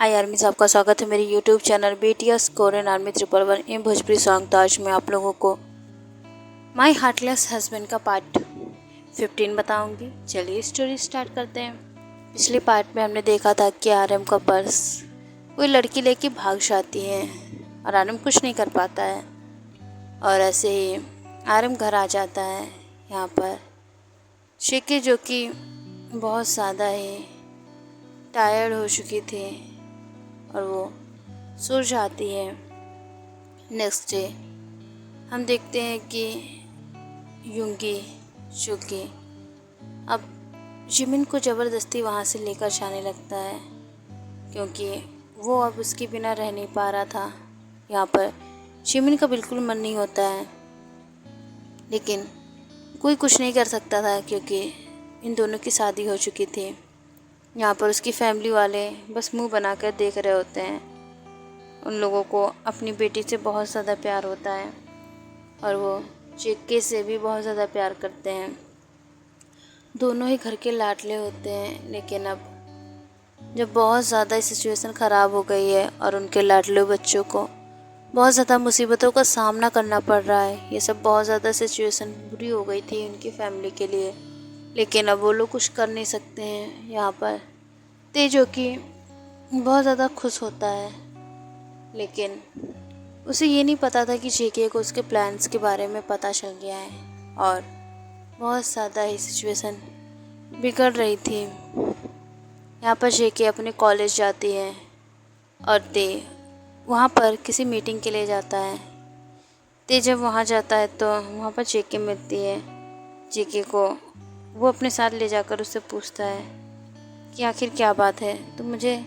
हाय आर्मीज, आपका स्वागत है मेरे YouTube channel BTS Korean army 111 इन भोजपुरी सॉन्ग। तो आज मैं आप लोगों को माई हार्टलेस हस्बैंड का पार्ट 15 बताऊंगी। चलिए स्टोरी स्टार्ट करते हैं। पिछले पार्ट में हमने देखा था कि आरएम का पर्स कोई लड़की लेके भाग जाती है और आरएम कुछ नहीं कर पाता है, और ऐसे ही आरएम घर आ जाता है। यहाँ पर शेके जो कि बहुत ज़्यादा ही टायर्ड हो चुकी थी और वो सो जाती है। नेक्स्ट डे हम देखते हैं कि युंगी चुकी अब जिमिन को ज़बरदस्ती वहाँ से लेकर जाने लगता है, क्योंकि वो अब उसके बिना रह नहीं पा रहा था। यहाँ पर जिमिन का बिल्कुल मन नहीं होता है, लेकिन कोई कुछ नहीं कर सकता था क्योंकि इन दोनों की शादी हो चुकी थी। यहाँ पर उसकी फैमिली वाले बस मुंह बनाकर देख रहे होते हैं। उन लोगों को अपनी बेटी से बहुत ज़्यादा प्यार होता है और वो जेके से भी बहुत ज़्यादा प्यार करते हैं। दोनों ही घर के लाडले होते हैं, लेकिन अब जब बहुत ज़्यादा सिचुएशन ख़राब हो गई है और उनके लाडले बच्चों को बहुत ज़्यादा मुसीबतों का सामना करना पड़ रहा है, ये सब बहुत ज़्यादा सिचुएशन बुरी हो गई थी उनकी फैमिली के लिए, लेकिन अब वो लोग कुछ कर नहीं सकते हैं। यहाँ पर तेजो की बहुत ज़्यादा खुश होता है, लेकिन उसे ये नहीं पता था कि जेके को उसके प्लान्स के बारे में पता चल गया है और बहुत ज़्यादा ही सिचुएशन बिगड़ रही थी। यहाँ पर जेके अपने कॉलेज जाती है और ते वहाँ पर किसी मीटिंग के लिए जाता है। ते जब वहाँ जाता है तो वहाँ पर जेके मिलती है। जेके को वो अपने साथ ले जाकर उससे पूछता है कि आखिर क्या बात है, तुम मुझे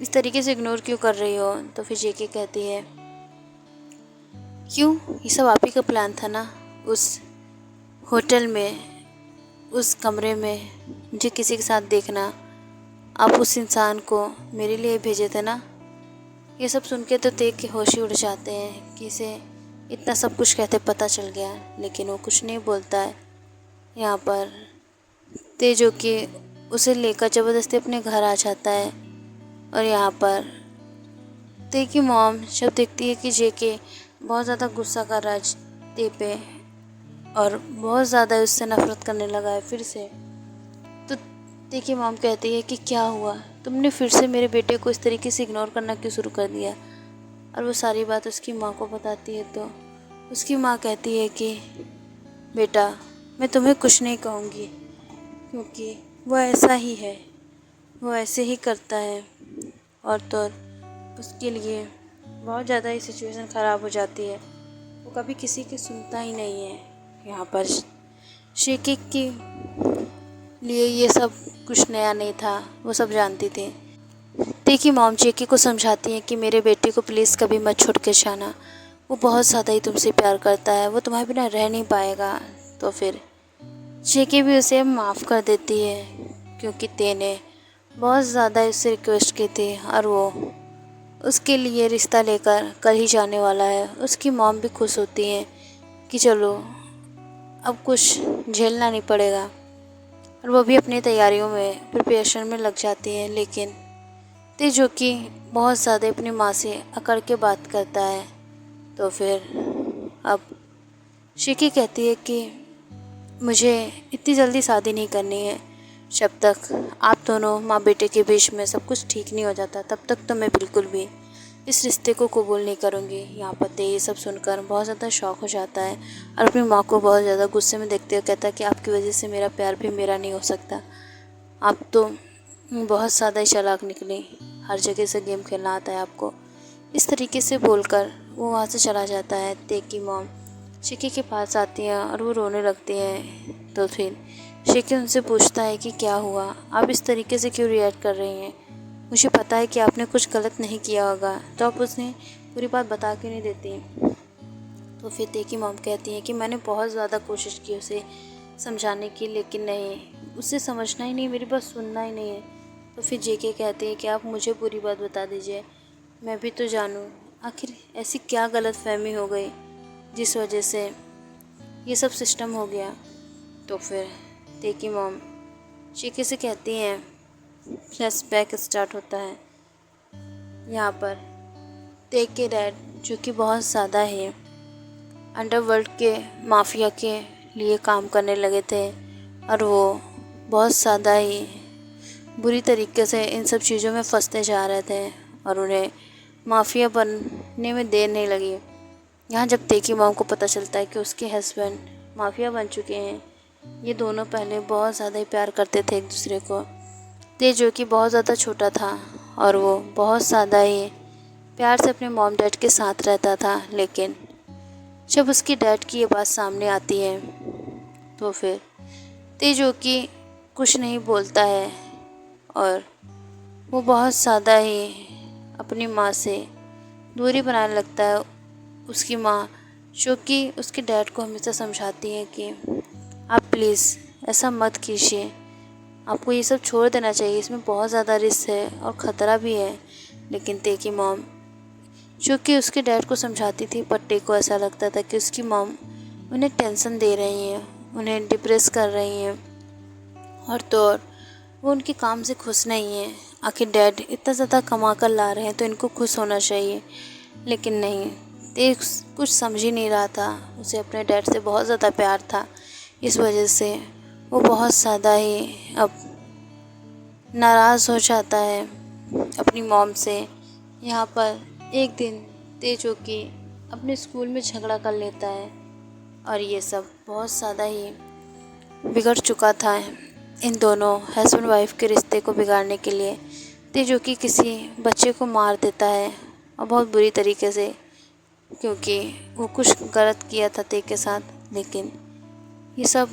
इस तरीके से इग्नोर क्यों कर रही हो। तो फिर जेके कहती है, क्यों, ये सब आप ही का प्लान था ना, उस होटल में, उस कमरे में मुझे किसी के साथ देखना, आप उस इंसान को मेरे लिए भेजे थे ना। ये सब सुन के तो देख के होश ही उड़ जाते हैं कि इसे इतना सब कुछ कहते पता चल गया, लेकिन वो कुछ नहीं बोलता है। यहाँ पर तेजो कि उसे लेकर ज़बरदस्ती अपने घर आ जाता है और यहाँ पर ते की मॉम जब देखती है कि जेके बहुत ज़्यादा गुस्सा कर रहा है ते पे और बहुत ज़्यादा उससे नफरत करने लगा है फिर से, तो ते की मॉम कहती है कि क्या हुआ, तुमने फिर से मेरे बेटे को इस तरीके से इग्नोर करना क्यों शुरू कर दिया। और वो सारी बात उसकी माँ को बताती है तो उसकी माँ कहती है कि बेटा, मैं तुम्हें कुछ नहीं कहूँगी, क्योंकि वो ऐसा ही है, वो ऐसे ही करता है, और तो उसके लिए बहुत ज़्यादा ही सिचुएशन ख़राब हो जाती है। वो कभी किसी की सुनता ही नहीं है। यहाँ पर शेके के लिए ये सब कुछ नया नहीं था, वो सब जानती थी। देखी मॉम जेके को समझाती है कि मेरे बेटे को प्लीज़ कभी मत छोड़ के जाना, वो बहुत ज़्यादा ही तुमसे प्यार करता है, वो तुम्हारे बिना रह नहीं पाएगा। तो फिर जेके भी उसे माफ़ कर देती है, क्योंकि ते ने बहुत ज़्यादा उससे रिक्वेस्ट की थी और वो उसके लिए रिश्ता लेकर कल ही जाने वाला है। उसकी मॉम भी खुश होती है कि चलो अब कुछ झेलना नहीं पड़ेगा, और वो भी अपनी तैयारियों में प्रिपरेशन में लग जाती है। लेकिन ते जो कि बहुत ज़्यादा अपनी माँ से अकड़ के बात करता है, तो फिर अब शिकी कहती है कि मुझे इतनी जल्दी शादी नहीं करनी है, जब तक आप दोनों माँ बेटे के बीच में सब कुछ ठीक नहीं हो जाता तब तक तो मैं बिल्कुल भी इस रिश्ते को कबूल नहीं करूँगी। यहाँ पर ते ये सब सुनकर बहुत ज़्यादा शौक हो जाता है और अपनी माँ को बहुत ज़्यादा गुस्से में देखते हुए कहता है कि आपकी वजह से मेरा प्यार भी मेरा नहीं हो सकता, आप तो बहुत ज़्यादा ही चालाक निकली, हर जगह से गेम खेलना आता है आपको। इस तरीके से बोलकर वो वहाँ से चला जाता है। ते की मॉम शिकी के पास आती हैं और वो रोने लगती हैं। तो फिर शिकी उनसे पूछता है कि क्या हुआ, आप इस तरीके से क्यों रिएक्ट कर रही हैं, मुझे पता है कि आपने कुछ गलत नहीं किया होगा, तो आप उसने पूरी बात बता क्यों नहीं देती। तो फिर ते की मॉम कहती हैं कि मैंने बहुत ज़्यादा कोशिश की उसे समझाने की, लेकिन नहीं, उसे समझना ही नहीं, मेरी बात सुनना ही नहीं है। तो फिर जेके कहते हैं कि आप मुझे पूरी बात बता दीजिए, मैं भी तो जानूँ आखिर ऐसी क्या गलत फहमी हो गई जिस वजह से ये सब सिस्टम हो गया। तो फिर ते की मॉम जेके से कहती हैं, फ्लैशबैक स्टार्ट होता है यहाँ पर तेग के डैड जो कि बहुत ज़्यादा ही अंडरवर्ल्ड के माफिया के लिए काम करने लगे थे और वो बहुत ज़्यादा ही बुरी तरीके से इन सब चीज़ों में फंसते जा रहे थे और उन्हें माफिया बनने में देर नहीं लगी। यहाँ जब तेग की मॉम को पता चलता है कि उसके हस्बैंड माफिया बन चुके हैं, ये दोनों पहले बहुत ज़्यादा ही प्यार करते थे एक दूसरे को। तेज जो कि बहुत ज़्यादा छोटा था और वो बहुत ज़्यादा ही प्यार से अपने मॉम डैड के साथ रहता था, लेकिन जब उसकी डैड की ये बात सामने आती है तो फिर तेज जो कि कुछ नहीं बोलता है और वो बहुत ज़्यादा ही अपनी माँ से दूरी बनाने लगता है। उसकी माँ जो कि उसके डैड को हमेशा समझाती है कि आप प्लीज़ ऐसा मत कीजिए, आपको ये सब छोड़ देना चाहिए, इसमें बहुत ज़्यादा रिस्क है और ख़तरा भी है। लेकिन ते की मॉम जो कि उसके डैड को समझाती थी, पर टे को ऐसा लगता था कि उसकी मॉम उन्हें टेंशन दे रही हैं, उन्हें डिप्रेस कर रही हैं और तो और वो उनके काम से खुश नहीं है। आखिर डैड इतना ज़्यादा कमा कर ला रहे हैं तो इनको खुश होना चाहिए, लेकिन नहीं, ते कुछ समझ ही नहीं रहा था। उसे अपने डैड से बहुत ज़्यादा प्यार था, इस वजह से वो बहुत ज़्यादा ही अब नाराज़ हो जाता है अपनी मॉम से। यहाँ पर एक दिन ते जो कि अपने स्कूल में झगड़ा कर लेता है और ये सब बहुत ज़्यादा ही बिगड़ चुका था इन दोनों हस्बैंड वाइफ के रिश्ते को बिगाड़ने के लिए। ते जो कि किसी बच्चे को मार देता है और बहुत बुरी तरीके से, क्योंकि वो कुछ गलत किया था ते के साथ। लेकिन ये सब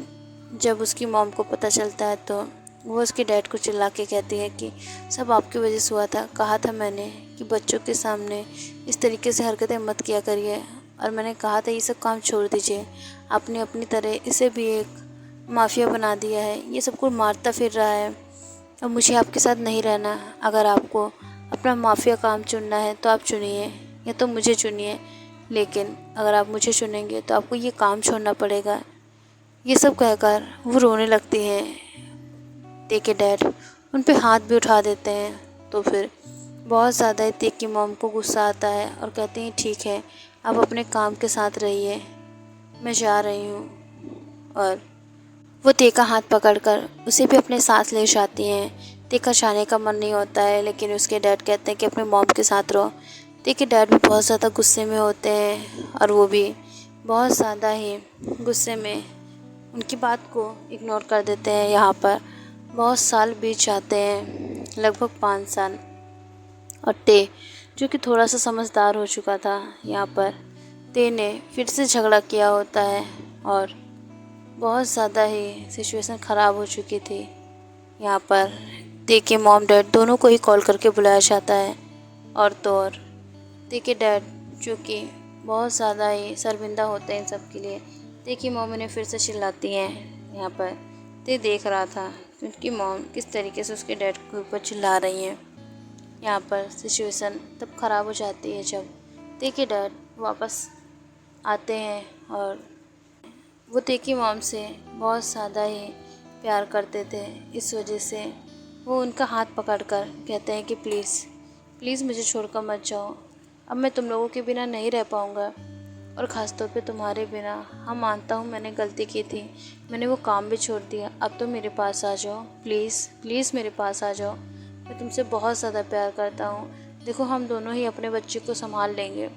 जब उसकी मॉम को पता चलता है तो वो उसके डैड को चिल्ला के कहती है कि सब आपकी वजह से हुआ था, कहा था मैंने कि बच्चों के सामने इस तरीके से हरकतें मत किया करिए और मैंने कहा था ये सब काम छोड़ दीजिए। आपने अपनी तरह इसे भी एक माफिया बना दिया है, ये सबको मारता फिर रहा है। अब मुझे आपके साथ नहीं रहना, अगर आपको अपना माफिया काम चुनना है तो आप चुनिए या तो मुझे चुनिए, लेकिन अगर आप मुझे चुनेंगे तो आपको ये काम छोड़ना पड़ेगा। ये सब कहकर वो रोने लगती हैं। ते के डैड उन पे हाथ भी उठा देते हैं तो फिर बहुत ज़्यादा ही ते की मॉम को गुस्सा आता है और कहती हैं ठीक है, आप अपने काम के साथ रहिए, मैं जा रही हूँ। और वो ते का हाथ पकड़कर उसे भी अपने साथ ले जाती हैं। ते का जाने का मन नहीं होता है, लेकिन उसके डैड कहते हैं कि अपने मॉम के साथ रहो। ते के डैड भी बहुत ज़्यादा गुस्से में होते हैं और वो भी बहुत ज़्यादा ही गुस्से में उनकी बात को इग्नोर कर देते हैं। यहाँ पर बहुत साल बीत जाते हैं, लगभग 5 साल, और ते जो कि थोड़ा सा समझदार हो चुका था, यहाँ पर ते ने फिर से झगड़ा किया होता है और बहुत ज़्यादा ही सिचुएशन ख़राब हो चुकी थी। यहाँ पर ते के मॉम डैड दोनों को ही कॉल करके बुलाया जाता है और तो और ते के डैड जो कि बहुत ज़्यादा ही शर्मिंदा होते हैं इन सब के लिए। ते की मॉम उन्हें फिर से चिल्लाती हैं। यहाँ पर ते देख रहा था कि उनकी मॉम किस तरीके से उसके डैड के ऊपर चिल्ला रही हैं। यहाँ पर सिचुएशन तब ख़राब हो जाती है जब ते के डैड वापस आते हैं और वो ते की मॉम से बहुत ज़्यादा ही प्यार करते थे, इस वजह से वो उनका हाथ पकड़कर कहते हैं कि प्लीज़ प्लीज़ मुझे छोड़कर मत जाओ, अब मैं तुम लोगों के बिना नहीं रह पाऊँगा और ख़ास तौर पे तुम्हारे बिना। हाँ, मानता हूँ मैंने गलती की थी, मैंने वो काम भी छोड़ दिया, अब तो मेरे पास आ जाओ, प्लीज़ प्लीज़ मेरे पास आ जाओ, मैं तुमसे बहुत ज़्यादा प्यार करता हूँ। देखो हम दोनों ही अपने बच्चे को संभाल लेंगे,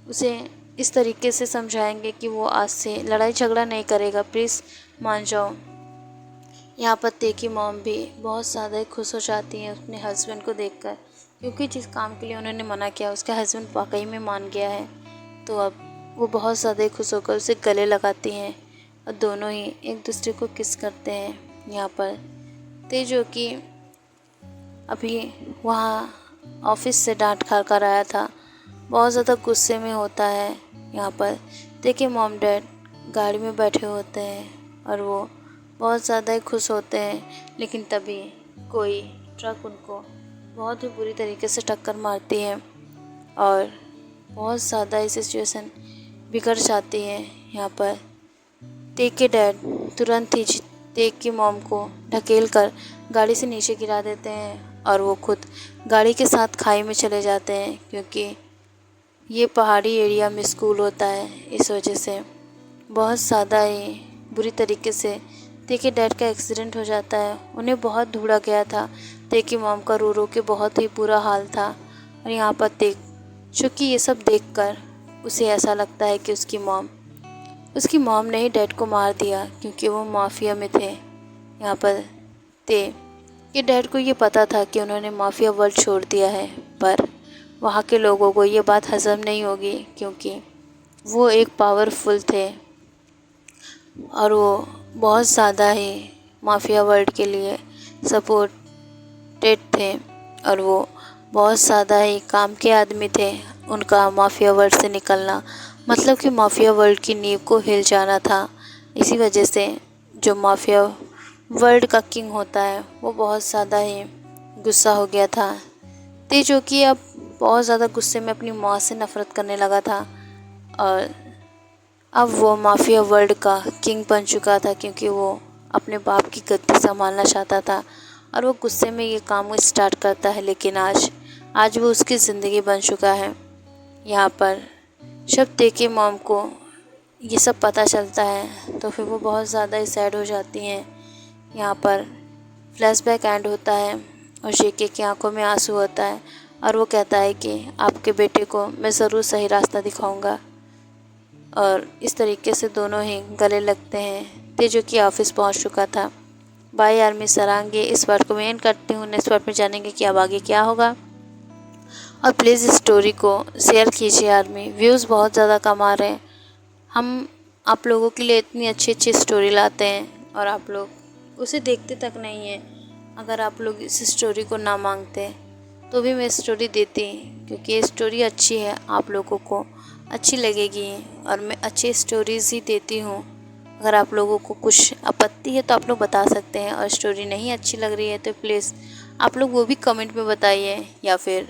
उसे इस तरीके से समझाएंगे कि वो आज से लड़ाई झगड़ा नहीं करेगा, प्लीज़ मान जाओ। यहाँ पर ते की मॉम भी बहुत ज़्यादा ही खुश हो जाती हैं अपने हस्बैंड को देखकर, क्योंकि जिस काम के लिए उन्होंने मना किया उसका हस्बैंड वाकई में मान गया है। तो अब वो बहुत ज़्यादा ही खुश होकर उसे गले लगाती हैं और दोनों ही एक दूसरे को किस करते हैं। यहाँ पर ते जो कि अभी वहाँ ऑफिस से डांट खा कर आया था, बहुत ज़्यादा गुस्से में होता है। यहाँ पर ते के मॉम डैड गाड़ी में बैठे होते हैं और वो बहुत ज़्यादा ही खुश होते हैं, लेकिन तभी कोई ट्रक उनको बहुत ही बुरी तरीके से टक्कर मारती है और बहुत ज़्यादा ही सिचुएशन बिगड़ जाती है। यहाँ पर ते के डैड तुरंत ही ते की मॉम को ढकेल कर गाड़ी से नीचे गिरा देते हैं और वो खुद गाड़ी के साथ खाई में चले जाते हैं, क्योंकि ये पहाड़ी एरिया में स्कूल होता है। इस वजह से बहुत ज़्यादा ही बुरी तरीके से देखिए डैड का एक्सीडेंट हो जाता है। उन्हें बहुत ढूंढा गया था, देखिए मॉम का रो रो के बहुत ही बुरा हाल था। और यहाँ पर चूँकि ये सब देखकर उसे ऐसा लगता है कि उसकी मॉम ने ही डैड को मार दिया, क्योंकि वो माफिया में थे। यहाँ पर कि डैड को ये पता था कि उन्होंने माफिया वर्ल्ड छोड़ दिया है, पर वहाँ के लोगों को ये बात हज़म नहीं होगी, क्योंकि वो एक पावरफुल थे और वो बहुत ज़्यादा ही माफिया वर्ल्ड के लिए सपोर्टेड थे और वो बहुत ज़्यादा ही काम के आदमी थे। उनका माफिया वर्ल्ड से निकलना मतलब कि माफिया वर्ल्ड की नींव को हिल जाना था। इसी वजह से जो माफिया वर्ल्ड का किंग होता है वो बहुत ज़्यादा ही गुस्सा हो गया था। जो कि अब बहुत ज़्यादा गुस्से में अपनी माँ से नफ़रत करने लगा था और अब वो माफिया वर्ल्ड का किंग बन चुका था, क्योंकि वो अपने बाप की गद्दी संभालना चाहता था और वो गुस्से में ये काम स्टार्ट करता है। लेकिन आज वो उसकी ज़िंदगी बन चुका है। यहाँ पर जब देखिए मॉम को ये सब पता चलता है तो फिर वो बहुत ज़्यादा ही सैड हो जाती हैं। यहाँ पर फ्लैशबैक एंड होता है और जेके की आंखों में आंसू होता है और वो कहता है कि आपके बेटे को मैं ज़रूर सही रास्ता दिखाऊंगा। और इस तरीके से दोनों ही गले लगते हैं। तेजो की ऑफिस पहुंच चुका था। बाय आर्मी सरांगे इस पार्ट को मैं एंड करती हूँ। नेक्स्ट पार्ट में जानेंगे कि अब आगे क्या होगा। और प्लीज़ स्टोरी को शेयर कीजिए आर्मी, व्यूज़ बहुत ज़्यादा कम आ रहे हैं। हम आप लोगों के लिए इतनी अच्छी अच्छी स्टोरी लाते हैं और आप लोग उसे देखते तक नहीं हैं। अगर आप लोग इस स्टोरी को ना मांगते तो भी मैं स्टोरी देती, क्योंकि ये स्टोरी अच्छी है, आप लोगों को अच्छी लगेगी और मैं अच्छी स्टोरीज़ ही देती हूँ। अगर आप लोगों को कुछ आपत्ति है तो आप लोग बता सकते हैं और स्टोरी नहीं अच्छी लग रही है तो प्लीज़ आप लोग वो भी कमेंट में बताइए। या फिर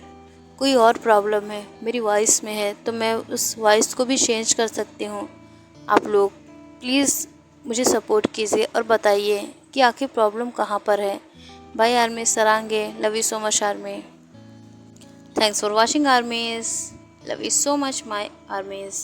कोई और प्रॉब्लम है मेरी वॉइस में है तो मैं उस वॉइस को भी चेंज कर सकती हूँ। आप लोग प्लीज़ मुझे सपोर्ट कीजिए और बताइए कि आखिर प्रॉब्लम कहाँ पर है। बाय आर्मी सरांगे, love you so much army. Thanks for watching armies. Love you so much my armies.